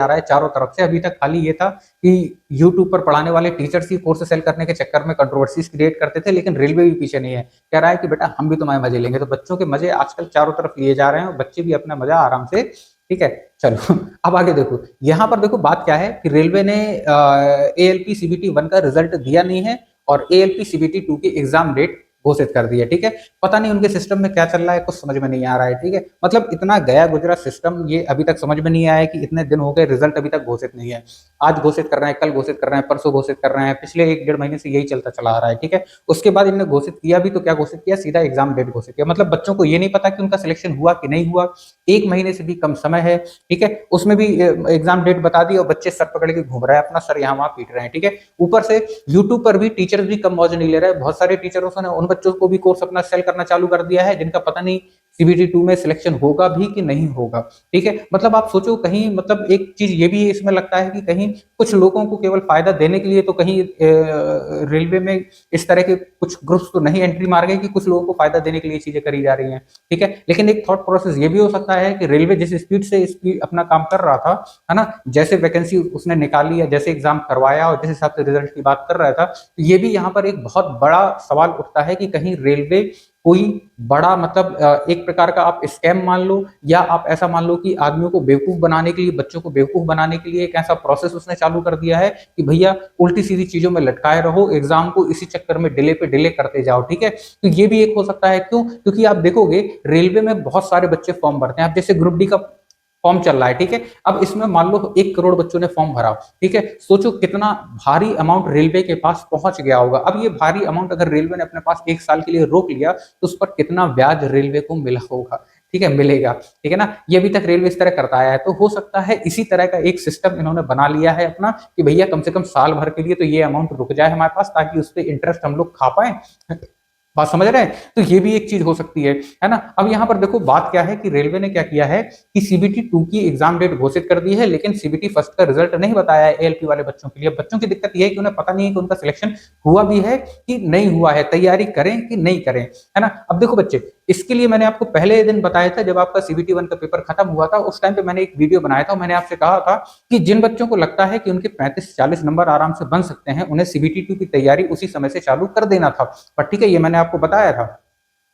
आ रहा है चारों तरफ से। अभी तक खाली ये था कि यूट्यूब पर पढ़ाने वाले टीचर्स ही कोर्स सेल करने के चक्कर में कंट्रोवर्सीज क्रिएट करते थे, लेकिन रेलवे भी पीछे नहीं है, कह रहा है कि बेटा हम भी तुम्हारे मजे लेंगे। तो बच्चों के मजे आजकल चारों तरफ लिए जा रहे हैं और बच्चे भी अपना मजा आराम से, ठीक है। चलो अब आगे देखो, यहाँ पर देखो बात क्या है कि रेलवे ने ALP CBT 1 का रिजल्ट दिया नहीं है और ALP CBT 2 की एग्जाम डेट घोषित कर दी है, ठीक है। पता नहीं उनके सिस्टम में क्या चल रहा है, कुछ समझ में नहीं आ रहा है, ठीक है। मतलब इतना गया गुजरा सिस्टम, ये अभी तक समझ में नहीं आया है कि इतने दिन हो गए रिजल्ट अभी तक घोषित नहीं है। आज घोषित कर रहे हैं, कल घोषित कर रहे हैं, परसों घोषित कर रहे हैं, पिछले 1-1.5 महीने से यही चलता चला आ रहा है, ठीक है। उसके बाद इन्होंने घोषित किया भी तो क्या घोषित किया, सीधा एग्जाम डेट घोषित किया। मतलब बच्चों को ये नहीं पता कि उनका सिलेक्शन हुआ कि नहीं हुआ। 1 महीने से भी कम समय है, ठीक है, उसमें भी एग्जाम डेट बता दी और बच्चे सर पकड़ के घूम रहे हैं, अपना सर यहाँ वहां पीट रहे हैं, ठीक है। ऊपर से यूट्यूब पर भी टीचर्स भी कम मौज नहीं ले रहे हैं। बहुत सारे टीचरों ने उन बच्चों को भी कोर्स अपना सेल करना चालू कर दिया है जिनका पता नहीं CBT 2 में सिलेक्शन होगा भी कि नहीं होगा, ठीक है। मतलब आप सोचो कहीं, मतलब एक चीज ये भी इसमें लगता है कि कहीं कुछ लोगों को केवल फायदा देने के लिए तो कहीं रेलवे में इस तरह के कुछ ग्रुप्स तो नहीं एंट्री मार गए कि कुछ लोगों को फायदा देने के लिए चीजें करी जा रही हैं, ठीक है। लेकिन एक थॉट प्रोसेस ये भी हो सकता है कि रेलवे जिस स्पीड से अपना काम कर रहा था, है ना, जैसे वैकेंसी उसने निकाली या जैसे एग्जाम करवाया और जिस हिसाब से रिजल्ट की बात कर रहा था, तो ये भी यहाँ पर एक बहुत बड़ा सवाल उठता है कि कहीं रेलवे कोई बड़ा, मतलब एक प्रकार का आप स्कैम मान लो या आप ऐसा मान लो कि आदमियों को बेवकूफ बनाने के लिए, बच्चों को बेवकूफ बनाने के लिए एक ऐसा प्रोसेस उसने चालू कर दिया है कि भैया उल्टी सीधी चीजों में लटकाए रहो, एग्जाम को इसी चक्कर में डिले पे डिले करते जाओ, ठीक है। तो ये भी एक हो सकता है। क्यों? क्योंकि आप देखोगे रेलवे में बहुत सारे बच्चे फॉर्म भरते हैं। आप जैसे ग्रुप डी का फॉर्म चल रहा है, ठीक है। अब इसमें मान लो 1 करोड़ बच्चों ने फॉर्म भरा, ठीक है। सोचो कितना भारी अमाउंट रेलवे के पास पहुंच गया होगा। अब ये भारी अमाउंट अगर रेलवे ने अपने पास 1 साल के लिए रोक लिया तो उस पर कितना ब्याज रेलवे को मिला होगा, ठीक है, मिलेगा, ठीक है ना। ये अभी तक रेलवे इस तरह करता आया है, तो हो सकता है इसी तरह का एक सिस्टम इन्होंने बना लिया है अपना कि भैया कम से कम साल भर के लिए तो ये अमाउंट रुक जाए हमारे पास, ताकि उस पर इंटरेस्ट हम लोग खा पाए। बात समझ रहे हैं? तो ये भी एक चीज हो सकती है ना। अब यहाँ पर देखो बात क्या है कि रेलवे ने क्या किया है कि CBT 2 की एग्जाम डेट घोषित कर दी है, लेकिन CBT 1 का रिजल्ट नहीं बताया है ALP वाले बच्चों के लिए। बच्चों की दिक्कत यह है कि उन्हें पता नहीं है कि उनका सिलेक्शन हुआ भी है कि नहीं हुआ है, तैयारी करें कि नहीं करें, है ना। अब देखो बच्चे, इसके लिए मैंने आपको पहले दिन बताया था, जब आपका CBT 1 का पेपर खत्म हुआ था, उस टाइम पे मैंने एक वीडियो बनाया था। मैंने आपसे कहा था कि जिन बच्चों को लगता है कि उनके 35-40 नंबर आराम से बन सकते हैं, उन्हें CBT 2 की तैयारी उसी समय से चालू कर देना था। पर ठीक है, ये मैंने आपको बताया था,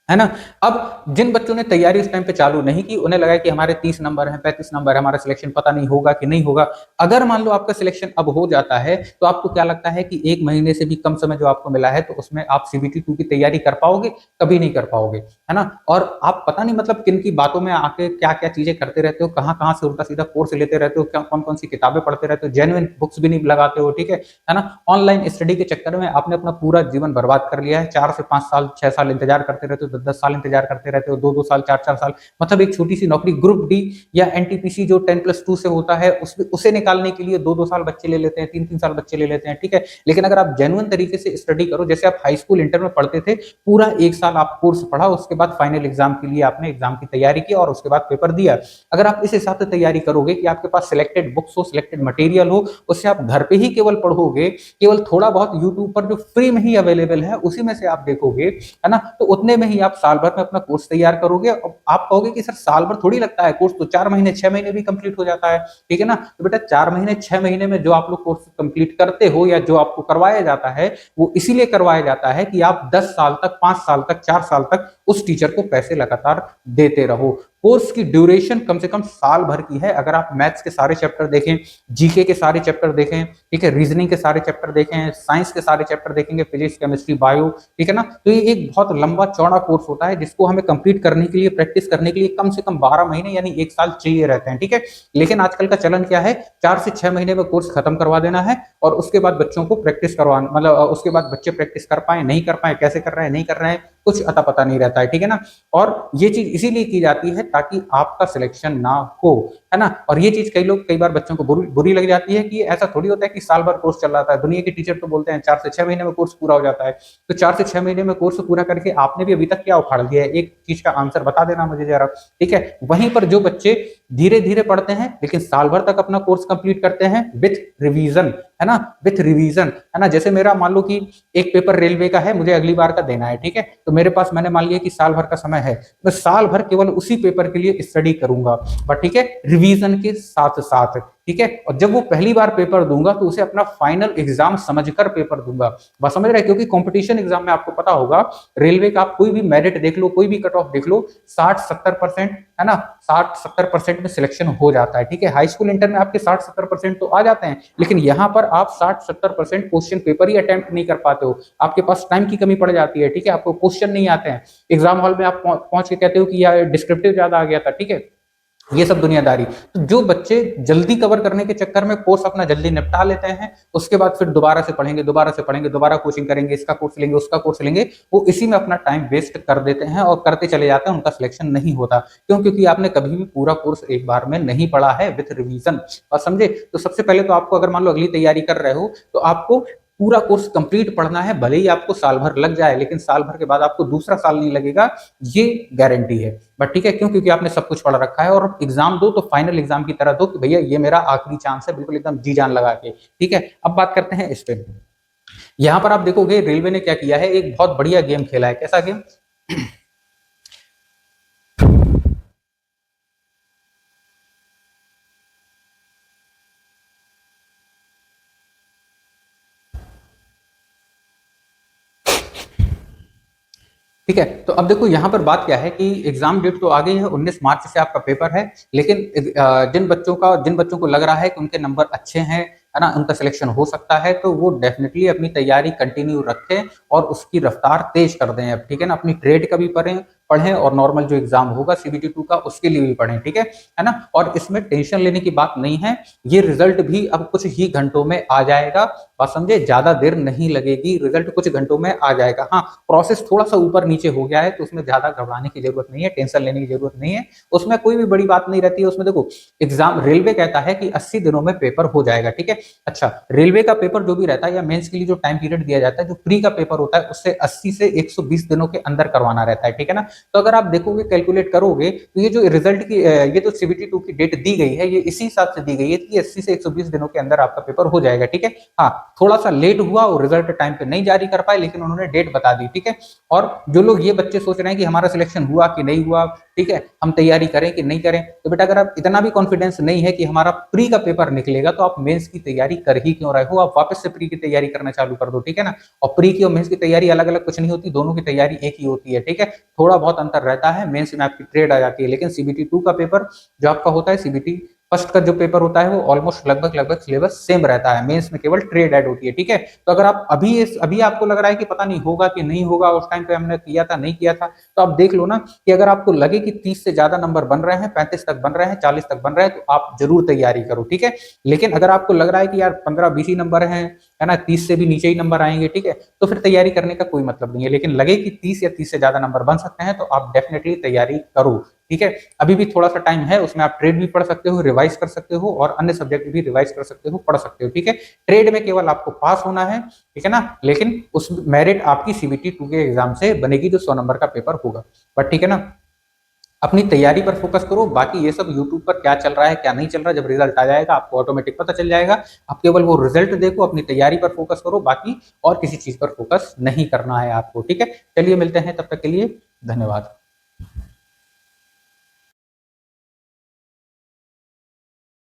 है ना। अब जिन बच्चों ने तैयारी उस टाइम पे चालू नहीं की, उन्हें लगा कि हमारे 30 नंबर हैं, 35 नंबर है, हमारा सिलेक्शन पता नहीं होगा कि नहीं होगा। अगर मान लो आपका सिलेक्शन अब हो जाता है, तो आपको क्या लगता है कि 1 महीने से भी कम समय जो आपको मिला है, तो उसमें आप CBT 2 की तैयारी कर पाओगे? कभी नहीं कर पाओगे, है ना। और आप पता नहीं मतलब किन की बातों में आके क्या क्या चीजें करते रहते हो, कहाँ कहाँ से उल्टा सीधा कोर्स लेते रहते हो, कौन कौन सी किताबें पढ़ते रहते हो, जेन्युइन बुक्स भी नहीं लगाते हो, ठीक है ना। ऑनलाइन स्टडी के चक्कर में आपने अपना पूरा जीवन बर्बाद कर लिया है। 4 से 5 साल, 6 साल इंतजार करते रहते हो, 10-10 साल इंतजार करते रहते हो, 2-2 साल, 4-4 साल, मतलब एक छोटी सी नौकरी ग्रुप डी या NTPC जो 10+2 से होता है, उसे निकालने के लिए 2-2 साल बच्चे ले लेते हैं, 3-3 साल बच्चे ले लेते हैं, ठीक है। लेकिन अगर आप जेन्युइन तरीके से स्टडी करो, जैसे आप हाई स्कूल इंटर में पढ़ते थे, पूरा 1 साल आप कोर्स पढ़ा, उसके बाद फाइनल एग्जाम के लिए आपने एग्जाम की तैयारी की और उसके बाद पेपर दिया। अगर आप इस हिसाब से तैयारी करोगे कि आपके पास सिलेक्टेड बुक्स हो, सिलेक्टेड मटेरियल हो, उससे आप घर पे ही केवल पढ़ोगे, केवल थोड़ा बहुत यूट्यूब पर जो फ्री में ही अवेलेबल है उसी में से आप देखोगे, है ना, तो उतने में ही आप साल भर में अपना कोर्स तैयार करोगे। आप कहोगे कि सर साल भर थोड़ी लगता है कोर्स, तो 4 महीने 6 महीने भी कंप्लीट हो जाता है, ठीक है ना। तो बेटा 4 महीने 6 महीने में जो आप लोग कोर्स कंप्लीट करते हो या जो आपको करवाया जाता है, वो इसीलिए करवाया जाता है कि आप 10 साल तक, 5 साल तक, 4 साल तक उस टीचर को पैसे लगातार देते रहो। कोर्स की ड्यूरेशन कम से कम साल भर की है। अगर आप मैथ्स के सारे चैप्टर देखें, जीके के सारे चैप्टर देखें, ठीक है, रीजनिंग के सारे चैप्टर देखें, साइंस के सारे चैप्टर देखेंगे, फिजिक्स, केमिस्ट्री, बायो, ठीक है ना, तो ये एक बहुत लंबा चौड़ा कोर्स होता है जिसको हमें कंप्लीट करने के लिए, प्रैक्टिस करने के लिए कम से कम 12 महीने यानी 1 साल चाहिए रहते हैं, ठीक है। लेकिन आजकल का चलन क्या है, 4 से 6 महीने में कोर्स खत्म करवा देना है और उसके बाद बच्चों को प्रैक्टिस करवाना, मतलब उसके बाद बच्चे प्रैक्टिस कर पाए, नहीं कर पाए, कैसे कर रहे हैं, नहीं कर रहे हैं, कुछ अता पता नहीं रहता है, ठीक है ना। और ये चीज इसीलिए की जाती है ताकि आपका सिलेक्शन ना हो, है ना। और ये चीज कई बार बच्चों को बुरी लग जाती है कि ऐसा थोड़ी होता है कि साल भर कोर्स चल रहा है। दुनिया के टीचर तो बोलते हैं 4 से 6 महीने में कोर्स पूरा हो जाता है। तो 4 से 6 महीने में कोर्स पूरा करके आपने भी अभी तक क्या उखाड़ दिया है? एक चीज का आंसर बता देना मुझे जरा, ठीक है। वहीं पर जो बच्चे धीरे धीरे पढ़ते हैं लेकिन साल भर तक अपना कोर्स कंप्लीट करते हैं विथ रिवीजन, है ना, विथ रिवीजन, है ना। जैसे मेरा मान लो कि एक पेपर रेलवे का है, मुझे अगली बार का देना है, ठीक है, तो मेरे पास मैंने मान लिया कि साल भर का समय है, मैं साल भर केवल उसी पेपर के लिए स्टडी करूंगा, बट ठीक है, रिवीजन के साथ साथ। ठीक है। और जब वो पहली बार पेपर दूंगा तो उसे अपना फाइनल एग्जाम समझकर पेपर दूंगा। बात समझ रहे हैं? क्योंकि कंपटीशन एग्जाम में आपको पता होगा, रेलवे का आप कोई भी मेरिट देख लो, कोई भी कट ऑफ देख लो, 60-70% है ना, 60-70% में सिलेक्शन हो जाता है। ठीक है, हाई स्कूल इंटर में आपके 60-70% तो आ जाते हैं, लेकिन यहाँ पर आप 60-70% क्वेश्चन पेपर ही अटेम्प्ट नहीं कर पाते हो, आपके पास टाइम की कमी पड़ जाती है। ठीक है, आपको क्वेश्चन नहीं आते हैं, एग्जाम हॉल में आप पहुंच के कहते हो कि यार डिस्क्रिप्टिव ज्यादा आ गया था। ठीक है, ये सब दुनियादारी। तो जो बच्चे जल्दी कवर करने के चक्कर में कोर्स अपना जल्दी निपटा लेते हैं, उसके बाद फिर दोबारा से पढ़ेंगे, दोबारा से पढ़ेंगे, दोबारा कोचिंग करेंगे, इसका कोर्स लेंगे, उसका कोर्स लेंगे, वो इसी में अपना टाइम वेस्ट कर देते हैं और करते चले जाते हैं, उनका सिलेक्शन नहीं होता। क्यों? क्योंकि आपने कभी भी पूरा कोर्स एक बार में नहीं पढ़ा है विथ रिवीजन। और समझे? तो सबसे पहले तो आपको, अगर मान लो अगली तैयारी कर रहे हो, तो आपको पूरा कोर्स कंप्लीट पढ़ना है, भले ही आपको साल भर लग जाए, लेकिन साल भर के बाद आपको दूसरा साल नहीं लगेगा, ये गारंटी है। बट ठीक है, क्यों? क्योंकि आपने सब कुछ पढ़ रखा है, और एग्जाम दो तो फाइनल एग्जाम की तरह दो कि भैया ये मेरा आखिरी चांस है, बिल्कुल एकदम जी जान लगा के। ठीक है, अब बात करते हैं इस पे। यहाँ पर आप देखोगे रेलवे ने क्या किया है, एक बहुत बढ़िया गेम खेला है। कैसा गेम? ठीक है, तो अब देखो यहाँ पर बात क्या है कि एग्जाम डेट तो आ गई है, 19 मार्च से आपका पेपर है, लेकिन जिन बच्चों को लग रहा है कि उनके नंबर अच्छे हैं, है ना, उनका सिलेक्शन हो सकता है, तो वो डेफिनेटली अपनी तैयारी कंटिन्यू रखें और उसकी रफ्तार तेज कर दें। अब ठीक है ना, अपनी ट्रेड का भी पढ़ें और नॉर्मल जो एग्जाम होगा CBT 2 का, उसके लिए भी पढ़ें। ठीक है ना, और इसमें टेंशन लेने की बात नहीं है, ये रिजल्ट भी अब कुछ ही घंटों में आ जाएगा। बात समझे? ज्यादा देर नहीं लगेगी, रिजल्ट कुछ घंटों में आ जाएगा। हाँ, प्रोसेस थोड़ा सा ऊपर नीचे हो गया है, तो उसमें ज्यादा घबराने की जरूरत नहीं है, टेंशन लेने की जरूरत नहीं है, उसमें कोई भी बड़ी बात नहीं रहती है। उसमें देखो, एग्जाम रेलवे कहता है कि 80 दिनों में पेपर हो जाएगा। ठीक है, अच्छा, रेलवे का पेपर जो भी रहता है या मेंस के लिए जो टाइम पीरियड दिया जाता है, जो प्री का पेपर होता है, उससे 80 से 120 दिनों के अंदर करवाना रहता है। ठीक है ना, तो अगर आप देखोगे, कैलकुलेट करोगे, तो ये जो रिजल्ट की ये जो CBT 2 की डेट दी गई है, ये इसी हिसाब से दी गई है कि 80 से 120 दिनों के अंदर आपका पेपर हो जाएगा। ठीक है, हाँ, थोड़ा सा लेट हुआ और रिजल्ट टाइम पे नहीं जारी कर पाए, लेकिन उन्होंने डेट बता दी। ठीक है, और जो लोग, ये बच्चे सोच रहे हैं कि हमारा सिलेक्शन हुआ कि नहीं हुआ, ठीक है, हम तैयारी करें कि नहीं करें, तो बेटा अगर आप इतना भी कॉन्फिडेंस नहीं है कि हमारा प्री का पेपर निकलेगा, तो आप मेंस की तैयारी कर ही क्यों रहे हो? आप वापस से प्री की तैयारी करना चालू कर दो। ठीक है ना, और प्री की और मेंस की तैयारी अलग अलग कुछ नहीं होती, दोनों की तैयारी एक ही होती है। ठीक है, थोड़ा बहुत अंतर रहता है, मेंस में आपकी ट्रेड आ जाती है, लेकिन CBT 2 का पेपर जो आपका होता है, CBT फर्स्ट का जो पेपर होता है, वो ऑलमोस्ट लगभग सिलेबस सेम रहता है, मेंस में केवल ट्रेड ऐड होती है। ठीक है, तो अगर आप अभी आपको लग रहा है कि पता नहीं होगा कि नहीं होगा, उस टाइम पे हमने किया था नहीं किया था, तो आप देख लो ना कि अगर आपको लगे कि 30 से ज्यादा नंबर बन रहे हैं, 35 तक बन रहे हैं, 40 तक बन रहे हैं, तो आप जरूर तैयारी करो। ठीक है, लेकिन अगर आपको लग रहा है कि यार 15-20 ही नंबर है ना, 30 से भी नीचे ही नंबर आएंगे, ठीक है, तो फिर तैयारी करने का कोई मतलब नहीं है। लेकिन लगे कि 30 या 30 से ज्यादा नंबर बन सकते हैं, तो आप डेफिनेटली तैयारी करो। ठीक है, अभी भी थोड़ा सा टाइम है, उसमें आप ट्रेड भी पढ़ सकते हो, रिवाइज कर सकते हो, और अन्य सब्जेक्ट भी रिवाइज कर सकते हो, पढ़ सकते हो। ठीक है, ट्रेड में केवल आपको पास होना है, ठीक है ना, लेकिन उस मेरिट आपकी CBT 2 के एग्जाम से बनेगी, जो 100 नंबर का पेपर होगा। बट ठीक है ना, अपनी तैयारी पर फोकस करो, बाकी ये सब यूट्यूब पर क्या चल रहा है क्या नहीं चल रहा है, जब रिजल्ट आ जाएगा आपको ऑटोमेटिक पता चल जाएगा। आप केवल वो रिजल्ट देखो, अपनी तैयारी पर फोकस करो, बाकी और किसी चीज पर फोकस नहीं करना है आपको। ठीक है, चलिए मिलते हैं, तब तक के लिए धन्यवाद।